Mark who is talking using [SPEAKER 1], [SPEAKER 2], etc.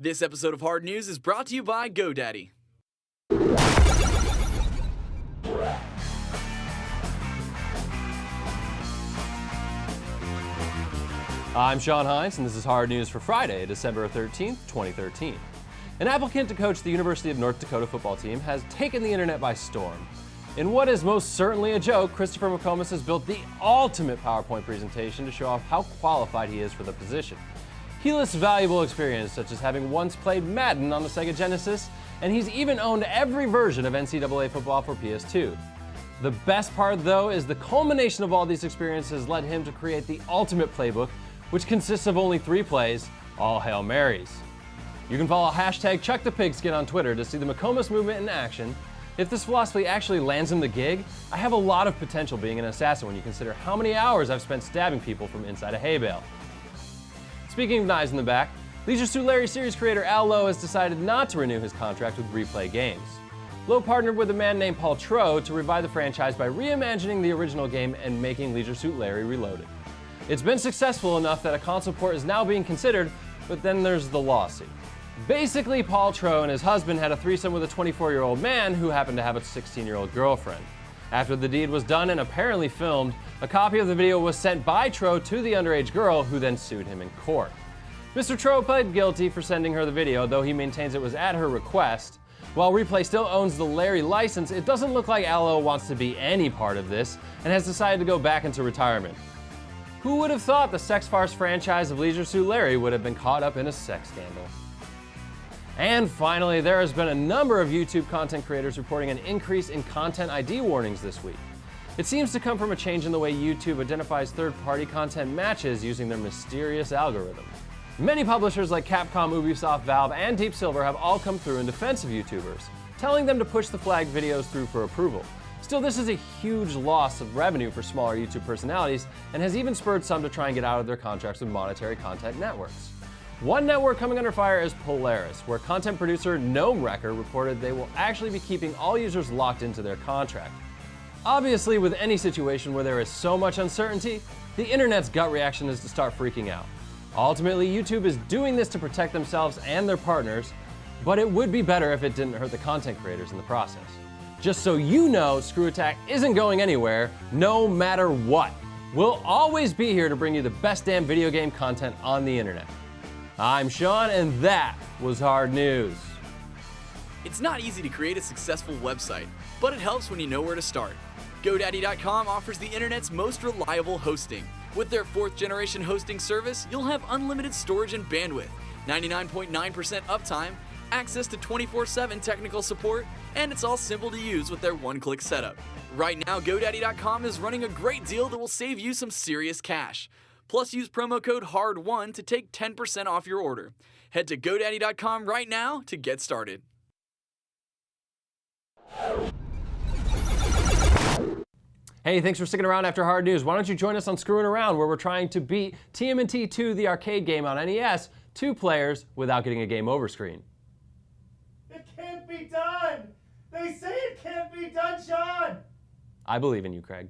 [SPEAKER 1] This episode of Hard News is brought to you by GoDaddy.
[SPEAKER 2] I'm Sean Hines, and this is Hard News for Friday, December 13th, 2013. An applicant to coach the University of North Dakota football team has taken the internet by storm. In what is most certainly a joke, Christopher McComas has built the ultimate PowerPoint presentation to show off how qualified he is for the position. He lists valuable experience, such as having once played Madden on the Sega Genesis, and he's even owned every version of NCAA football for PS2. The best part, though, is the culmination of all these experiences led him to create the ultimate playbook, which consists of only 3 plays, all Hail Marys. You can follow hashtag #ChuckThePigskin on Twitter to see the McComas movement in action. If this philosophy actually lands him the gig, I have a lot of potential being an assassin when you consider how many hours I've spent stabbing people from inside a hay bale. Speaking of knives in the back, Leisure Suit Larry series creator Al Lowe has decided not to renew his contract with Replay Games. Lowe partnered with a man named Paul Trow to revive the franchise by reimagining the original game and making Leisure Suit Larry Reloaded. It's been successful enough that a console port is now being considered, but then there's the lawsuit. Basically, Paul Trow and his husband had a threesome with a 24-year-old man who happened to have a 16-year-old girlfriend. After the deed was done and apparently filmed, a copy of the video was sent by Trow to the underage girl, who then sued him in court. Mr. Trow pled guilty for sending her the video, though he maintains it was at her request. While Replay still owns the Larry license, it doesn't look like Al Lowe wants to be any part of this and has decided to go back into retirement. Who would have thought the sex farce franchise of Leisure Suit Larry would have been caught up in a sex scandal? And finally, there has been a number of YouTube content creators reporting an increase in content ID warnings this week. It seems to come from a change in the way YouTube identifies third-party content matches using their mysterious algorithm. Many publishers like Capcom, Ubisoft, Valve, and Deep Silver have all come through in defense of YouTubers, telling them to push the flagged videos through for approval. Still, this is a huge loss of revenue for smaller YouTube personalities and has even spurred some to try and get out of their contracts with monetary content networks. One network coming under fire is Polaris, where content producer Gnome Wrecker reported they will actually be keeping all users locked into their contract. Obviously, with any situation where there is so much uncertainty, the internet's gut reaction is to start freaking out. Ultimately, YouTube is doing this to protect themselves and their partners, but it would be better if it didn't hurt the content creators in the process. Just so you know, ScrewAttack isn't going anywhere, no matter what. We'll always be here to bring you the best damn video game content on the internet. I'm Sean, and that was Hard News.
[SPEAKER 1] It's not easy to create a successful website, but it helps when you know where to start. GoDaddy.com offers the internet's most reliable hosting. With their 4th-generation hosting service, you'll have unlimited storage and bandwidth, 99.9% uptime, access to 24/7 technical support, and it's all simple to use with their one-click setup. Right now, GoDaddy.com is running a great deal that will save you some serious cash. Plus, use promo code HARD1 to take 10% off your order. Head to GoDaddy.com right now to get started.
[SPEAKER 2] Hey, thanks for sticking around after Hard News. Why don't you join us on Screwing Around, where we're trying to beat TMNT 2, the arcade game on NES, 2 players without getting a game over screen.
[SPEAKER 3] It can't be done! They say it can't be done, Sean!
[SPEAKER 2] I believe in you, Craig.